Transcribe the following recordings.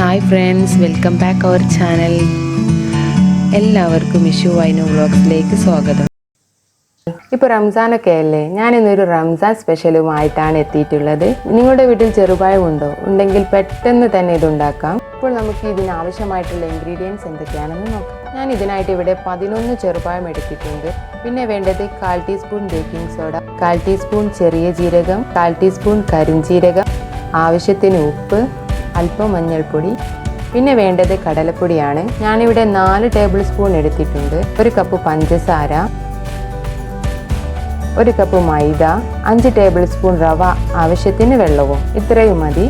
Hi friends, welcome back our channel. എല്ലാവർക്കും ഹിഷുവൈനു വ്ളോഗ്സിലേക്ക് സ്വാഗതം. ഇപ്പോൾ റംസാനൊക്കെ അല്ലേ, ഞാനിന്നൊരു റംസാൻ സ്പെഷ്യലുമായിട്ടാണ് എത്തിയിട്ടുള്ളത്. നിങ്ങളുടെ വീട്ടിൽ ചെറുപഴം ഉണ്ടെങ്കിൽ പെട്ടെന്ന് തന്നെ ഇതുണ്ടാക്കാം. ഇപ്പോൾ നമുക്ക് ഇതിനാവശ്യമായിട്ടുള്ള ഇൻഗ്രീഡിയൻസ് എന്തൊക്കെയാണെന്ന് നോക്കാം. ഞാൻ ഇതിനായിട്ട് ഇവിടെ 11 ചെറുപഴം എടുത്തിട്ടുണ്ട്. പിന്നെ വേണ്ടത് 1/4 ടീസ്പൂൺ ബേക്കിംഗ് സോഡ, 1/4 ടീസ്പൂൺ ചെറിയ ജീരകം, 1/4 ടീസ്പൂൺ കരിഞ്ജീരകം, ആവശ്യത്തിന് ഉപ്പ്, അല്പം മഞ്ഞൾപ്പൊടി. പിന്നെ വേണ്ടത് കടലപ്പൊടിയാണ്. ഞാനിവിടെ 4 ടേബിൾ സ്പൂൺ എടുത്തിട്ടുണ്ട്. 1 കപ്പ് പഞ്ചസാര, 1 കപ്പ് മൈദ, 5 ടേബിൾ സ്പൂൺ റവ, ആവശ്യത്തിന് വെള്ളവും. ഇത്രയും മതി.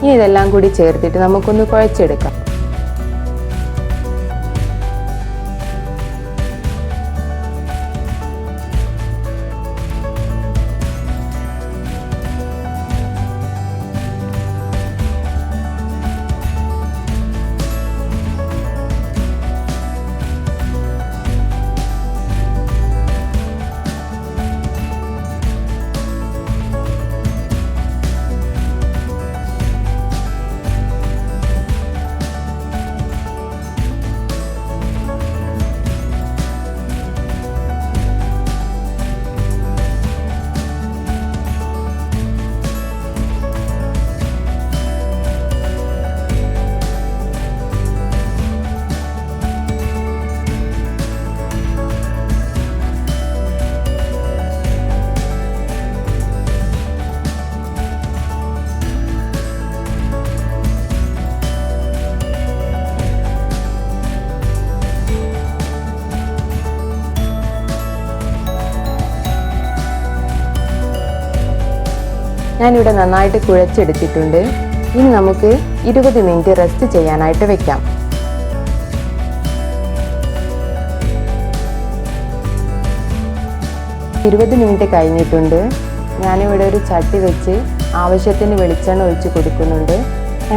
ഇനി ഇതെല്ലാം കൂടി ചേർത്തിട്ട് നമുക്കൊന്ന് കുഴച്ചെടുക്കാം. ഞാനിവിടെ നന്നായിട്ട് കുഴച്ചെടുത്തിട്ടുണ്ട്. ഇനി നമുക്ക് 20 മിനിറ്റ് റെസ്റ്റ് ചെയ്യാനായിട്ട് വെക്കാം. 20 മിനിറ്റ് കഴിഞ്ഞിട്ടുണ്ട്. ഞാനിവിടെ ഒരു ചട്ടി വെച്ച് ആവശ്യത്തിന് വെളിച്ചെണ്ണ ഒഴിച്ച് കൊടുക്കുന്നുണ്ട്.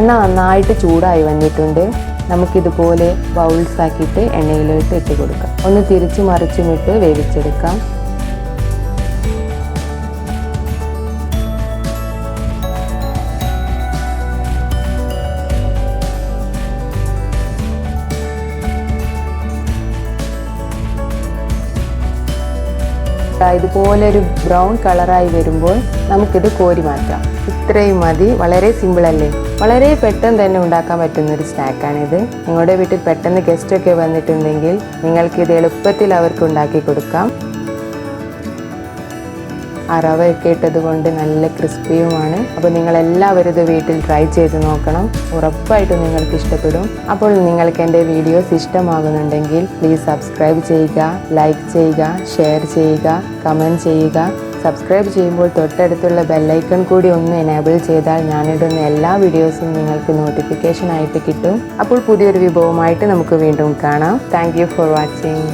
എണ്ണ നന്നായിട്ട് ചൂടായി വന്നിട്ടുണ്ട്. നമുക്കിതുപോലെ ബൗൾസ് ആക്കിയിട്ട് എണ്ണയിലോട്ട് ഇട്ട് കൊടുക്കാം. ഒന്ന് തിരിച്ചു മറിച്ചുമിട്ട് വേവിച്ചെടുക്കാം. ഇതുപോലെ ഒരു ബ്രൗൺ കളറായി വരുമ്പോൾ നമുക്കിത് കോരി മാറ്റാം. ഇത്രയും മതി. വളരെ സിമ്പിൾ അല്ലേ? വളരെ പെട്ടെന്ന് തന്നെ ഉണ്ടാക്കാൻ പറ്റുന്ന ഒരു സ്നാക്കാണിത്. നിങ്ങളുടെ വീട്ടിൽ പെട്ടെന്ന് ഗസ്റ്റൊക്കെ വന്നിട്ടുണ്ടെങ്കിൽ നിങ്ങൾക്കിത് എളുപ്പത്തിൽ അവർക്ക് ഉണ്ടാക്കി കൊടുക്കാം. ആ റവയൊക്കെ ഇട്ടത് കൊണ്ട് നല്ല ക്രിസ്പിയുമാണ്. അപ്പോൾ നിങ്ങളെല്ലാവരും ഇത് വീട്ടിൽ ട്രൈ ചെയ്ത് നോക്കണം. ഉറപ്പായിട്ടും നിങ്ങൾക്ക് ഇഷ്ടപ്പെടും. അപ്പോൾ നിങ്ങൾക്ക് എൻ്റെ വീഡിയോസ് ഇഷ്ടമാകുന്നുണ്ടെങ്കിൽ പ്ലീസ് സബ്സ്ക്രൈബ് ചെയ്യുക, ലൈക്ക് ചെയ്യുക, ഷെയർ ചെയ്യുക, കമൻറ്റ് ചെയ്യുക. സബ്സ്ക്രൈബ് ചെയ്യുമ്പോൾ തൊട്ടടുത്തുള്ള ബെല്ലൈക്കൺ കൂടി ഒന്ന് എനേബിൾ ചെയ്താൽ ഞാനിടുന്ന എല്ലാ വീഡിയോസും നിങ്ങൾക്ക് നോട്ടിഫിക്കേഷൻ ആയിട്ട് കിട്ടും. അപ്പോൾ പുതിയൊരു വിഭവമായിട്ട് നമുക്ക് വീണ്ടും കാണാം. Thank you for watching.